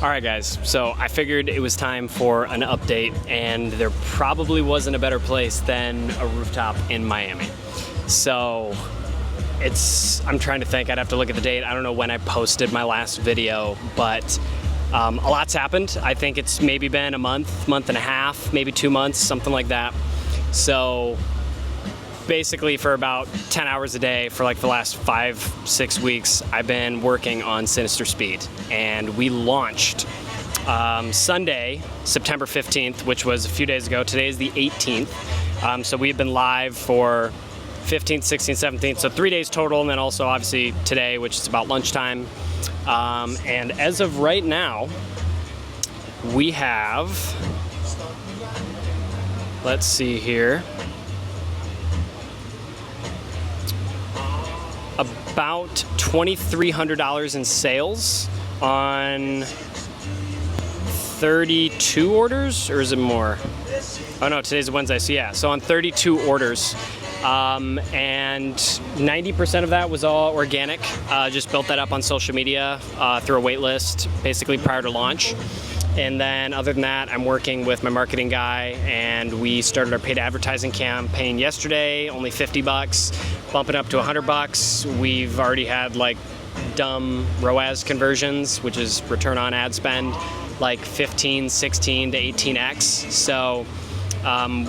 All right, guys, so I figured it was time for an update, and there probably wasn't a better place than a rooftop in Miami. So I'm trying to think, I'd have to look at the date. I don't know when I posted my last video, but a lot's happened. I think it's maybe been a month and a half, maybe 2 months, something like that. So basically for about 10 hours a day for like the last 5-6 weeks, I've been working on Sinister Speed, and we launched Sunday, September 15th, which was a few days ago. Today is the 18th. So we've been live for 15th, 16th, 17th, so 3 days total, and then also obviously today, which is about lunchtime. And as of right now, we have, let's see here, about $2,300 in sales on 32 orders, or is it more? Oh no, today's Wednesday, so yeah, so on 32 orders. And 90% of that was all organic. Just built that up on social media through a wait list, basically prior to launch. And then other than that, I'm working with my marketing guy, and we started our paid advertising campaign yesterday, only $50, bumping up to $100. We've already had like dumb ROAS conversions, which is return on ad spend, like 15, 16 to 18x. So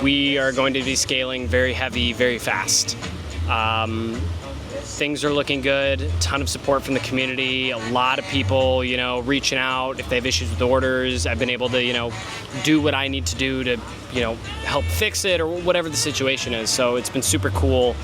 we are going to be scaling very heavy, very fast. Things are looking good, a ton of support from the community, a lot of people, reaching out if they have issues with orders. I've been able to, do what I need to do to, help fix it or whatever the situation is. So it's been super cool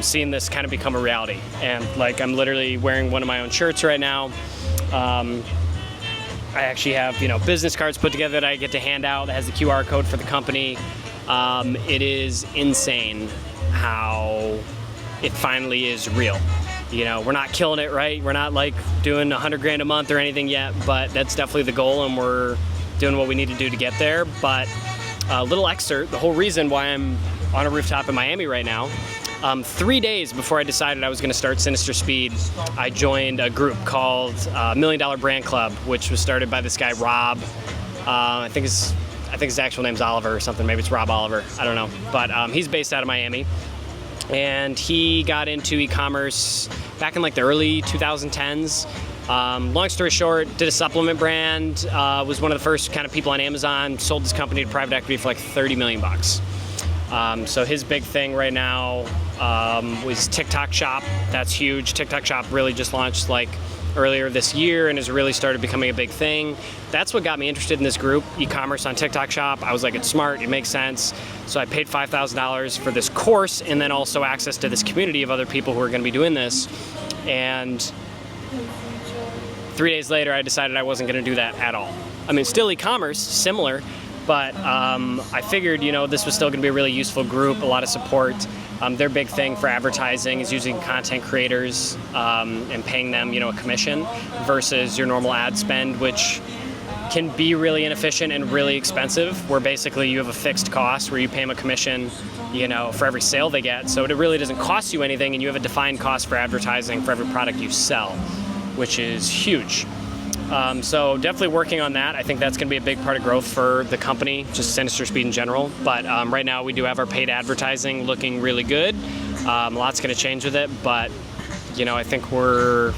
seeing this kind of become a reality. And like, I'm literally wearing one of my own shirts right now. I actually have, business cards put together that I get to hand out that has the QR code for the company. It is insane how it finally is real. We're not killing it, right? We're not like doing $100,000 a month or anything yet, but that's definitely the goal, and we're doing what we need to do to get there. But a little excerpt, the whole reason why I'm on a rooftop in Miami right now, 3 days before I decided I was gonna start Sinister Speed, I joined a group called $1 Million Brand Club, which was started by this guy, Rob. I think his actual name's Oliver or something. Maybe it's Rob Oliver, I don't know. But he's based out of Miami. And he got into e-commerce back in like the early 2010s. Long story short, did a supplement brand, was one of the first kind of people on Amazon, sold this company to private equity for like 30 million bucks. So his big thing right now was TikTok Shop. That's huge. TikTok Shop really just launched like earlier this year and has really started becoming a big thing. That's what got me interested in this group, e-commerce on TikTok Shop. I was like, it's smart, it makes sense. So I paid $5,000 for this course, and then also access to this community of other people who are gonna be doing this. And 3 days later, I decided I wasn't gonna do that at all. I mean, still e-commerce, similar, but I figured, this was still gonna be a really useful group, a lot of support. Their big thing for advertising is using content creators and paying them, a commission versus your normal ad spend, which can be really inefficient and really expensive, where basically you have a fixed cost where you pay them a commission, for every sale they get. So it really doesn't cost you anything, and you have a defined cost for advertising for every product you sell, which is huge. So definitely working on that. I think that's going to be a big part of growth for the company, just Sinister Speed in general. But right now we do have our paid advertising looking really good. Lots going to change with it, but I think we're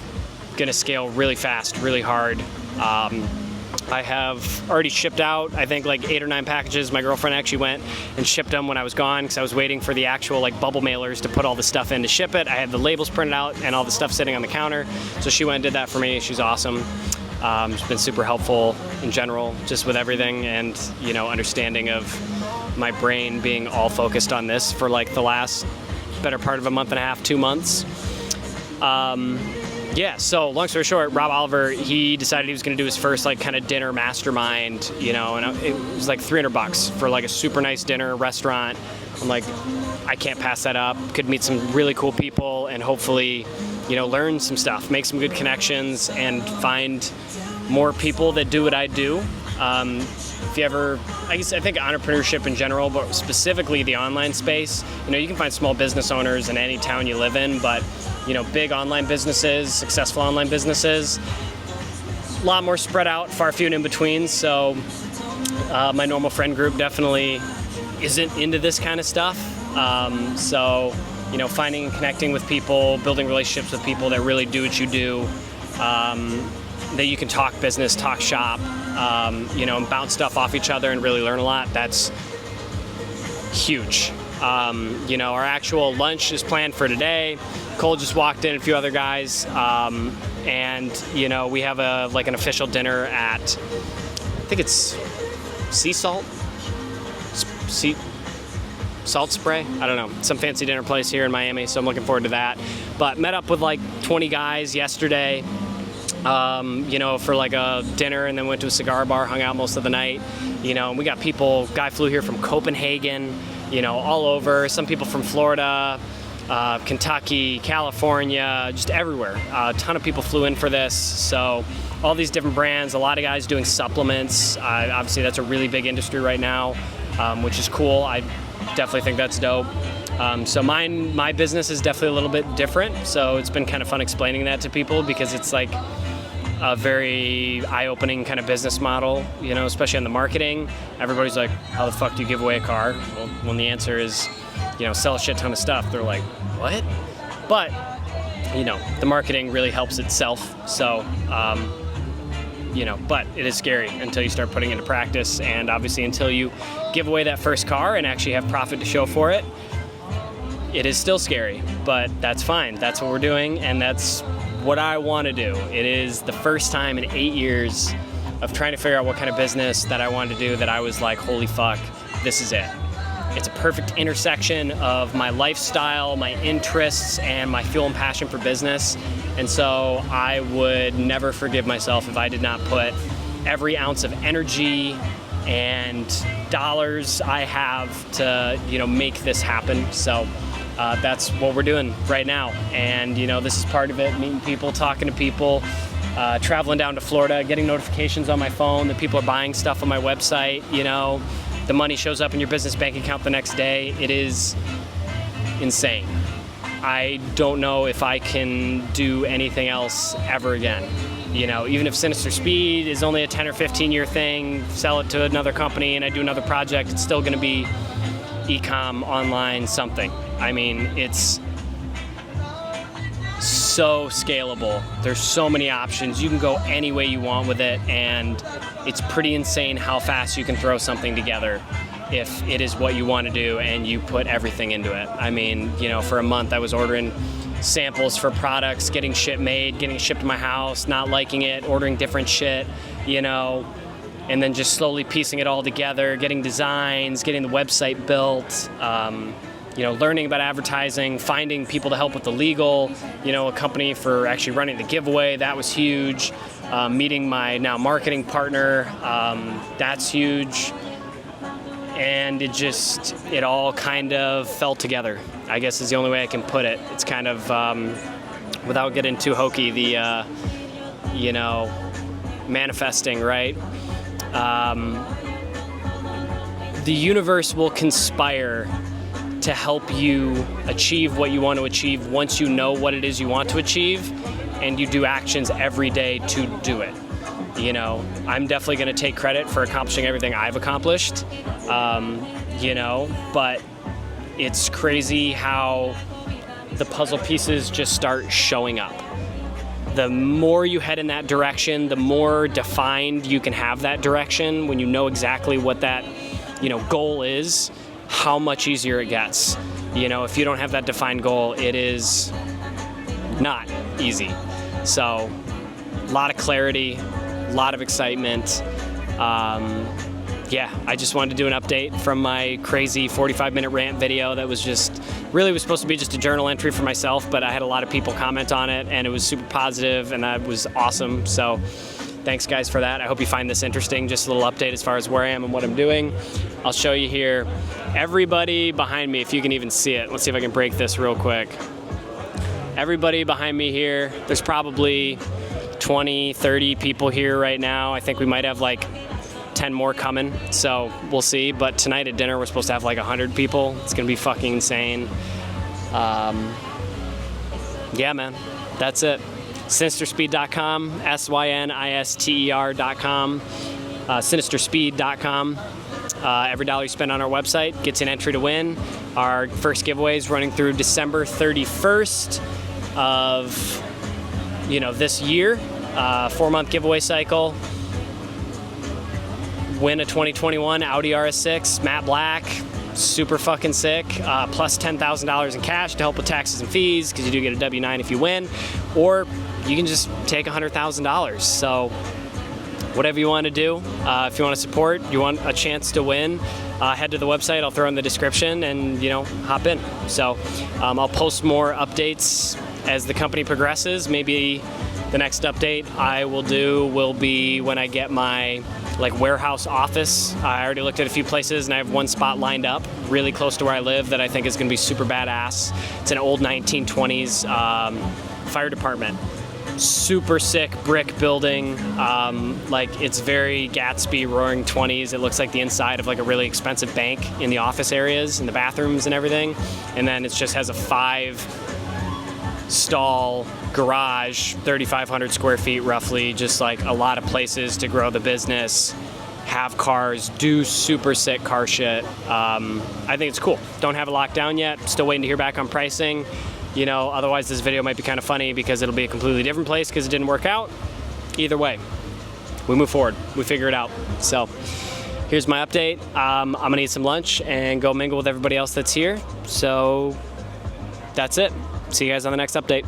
going to scale really fast, really hard. I have already shipped out, I think like 8 or 9 packages. My girlfriend actually went and shipped them when I was gone, because I was waiting for the actual like bubble mailers to put all the stuff in to ship it. I had the labels printed out and all the stuff sitting on the counter. So she went and did that for me. She's awesome. She's been super helpful in general, just with everything, and understanding of my brain being all focused on this for like the last better part of a month and a half, 2 months. Yeah, so long story short, Rob Oliver, he decided he was going to do his first like kind of dinner mastermind, and it was like $300 for like a super nice dinner restaurant. I'm like, I can't pass that up. Could meet some really cool people and hopefully, learn some stuff, make some good connections, and find more people that do what I do. If you ever, I think entrepreneurship in general, but specifically the online space, you can find small business owners in any town you live in, but big online businesses, successful online businesses, a lot more spread out, far few and in between. So my normal friend group definitely isn't into this kind of stuff. So, you know, finding and connecting with people, building relationships with people that really do what you do, that you can talk business, talk shop, you know, and bounce stuff off each other and really learn a lot. That's huge. You know, our actual lunch is planned for today. Cole just walked in, a few other guys, and you know, we have an official dinner at, I think it's Sea Salt, Salt Spray, I don't know, some fancy dinner place here in Miami, so I'm looking forward to that. But met up with like 20 guys yesterday, you know, for like a dinner, and then went to a cigar bar, hung out most of the night. You know, and we got people, guy flew here from Copenhagen, you know, all over, some people from Florida, Kentucky, California, just everywhere. A ton of people flew in for this, so all these different brands, a lot of guys doing supplements. Obviously that's a really big industry right now, which is cool. I definitely think that's dope. So my business is definitely a little bit different, so it's been kind of fun explaining that to people, because it's like a very eye-opening kind of business model, you know, especially on the marketing. Everybody's like, how the fuck do you give away a car? Well, when the answer is, you know, sell a shit ton of stuff, they're like, what? But, you know, the marketing really helps itself. So, you know, but it is scary until you start putting it into practice, and obviously until you give away that first car and actually have profit to show for it, it is still scary, but that's fine. That's what we're doing, and that's what I want to do. It is the first time in 8 years of trying to figure out what kind of business that I wanted to do that I was like, holy fuck, this is it. It's a perfect intersection of my lifestyle, my interests, and my fuel and passion for business. And so I would never forgive myself if I did not put every ounce of energy and dollars I have to, you know, make this happen. So that's what we're doing right now. And, you know, this is part of it, meeting people, talking to people, traveling down to Florida, getting notifications on my phone that people are buying stuff on my website, you know, the money shows up in your business bank account the next day. It is insane. I don't know if I can do anything else ever again. You know, even if Sinister Speed is only a 10 or 15 year thing, sell it to another company and I do another project, it's still gonna be e-com, online, something. I mean, it's so scalable. There's so many options. You can go any way you want with it, and it's pretty insane how fast you can throw something together if it is what you want to do and you put everything into it. I mean, you know, for a month I was ordering samples for products, getting shit made, getting it shipped to my house, not liking it, ordering different shit, you know, and then just slowly piecing it all together, getting designs, getting the website built, you know, learning about advertising, finding people to help with the legal, you know, a company for actually running the giveaway, that was huge. Meeting my now marketing partner, that's huge. And it all kind of fell together, I guess is the only way I can put it. It's kind of, without getting too hokey, the, you know, manifesting, right? The universe will conspire to help you achieve what you want to achieve once you know what it is you want to achieve and you do actions every day to do it. You know, I'm definitely going to take credit for accomplishing everything I've accomplished, you know, but it's crazy how the puzzle pieces just start showing up. The more you head in that direction, the more defined you can have that direction when you know exactly what that, you know, goal is, how much easier it gets. You know, if you don't have that defined goal, it is not easy. So, a lot of clarity, a lot of excitement. Yeah, I just wanted to do an update from my crazy 45-minute rant video that was was supposed to be just a journal entry for myself, but I had a lot of people comment on it, and it was super positive, and that was awesome. So thanks, guys, for that. I hope you find this interesting, just a little update as far as where I am and what I'm doing. I'll show you here. Everybody behind me, if you can even see it. Let's see if I can break this real quick. Everybody behind me here, there's probably 20, 30 people here right now. I think we might have like 10 more coming, so we'll see. But tonight at dinner, we're supposed to have like 100 people. It's gonna be fucking insane. Yeah, man, that's it. Sinisterspeed.com, SYNISTER.com, Sinisterspeed.com. Every dollar you spend on our website gets an entry to win. Our first giveaway is running through December 31st of this year. 4-month giveaway cycle. Win a 2021 Audi RS6 matte black. Super fucking sick. Plus $10,000 in cash to help with taxes and fees, because you do get a W-9 if you win. Or you can just take $100,000. So whatever you want to do. If you want to support, you want a chance to win, head to the website. I'll throw in the description and, hop in. So I'll post more updates as the company progresses. Maybe the next update I will do will be when I get my warehouse office. I already looked at a few places and I have one spot lined up really close to where I live that I think is going to be super badass. It's an old 1920s fire department. Super sick brick building. It's very Gatsby Roaring 20s. It looks like the inside of a really expensive bank in the office areas and the bathrooms and everything. And then it just has a 5-stall garage, 3,500 square feet roughly, just a lot of places to grow the business, have cars, do super sick car shit. I think it's cool. Don't have it locked down yet. Still waiting to hear back on pricing. Otherwise this video might be kind of funny because it'll be a completely different place because it didn't work out. Either way, we move forward. We figure it out. So here's my update. I'm gonna eat some lunch and go mingle with everybody else that's here. So that's it. See you guys on the next update.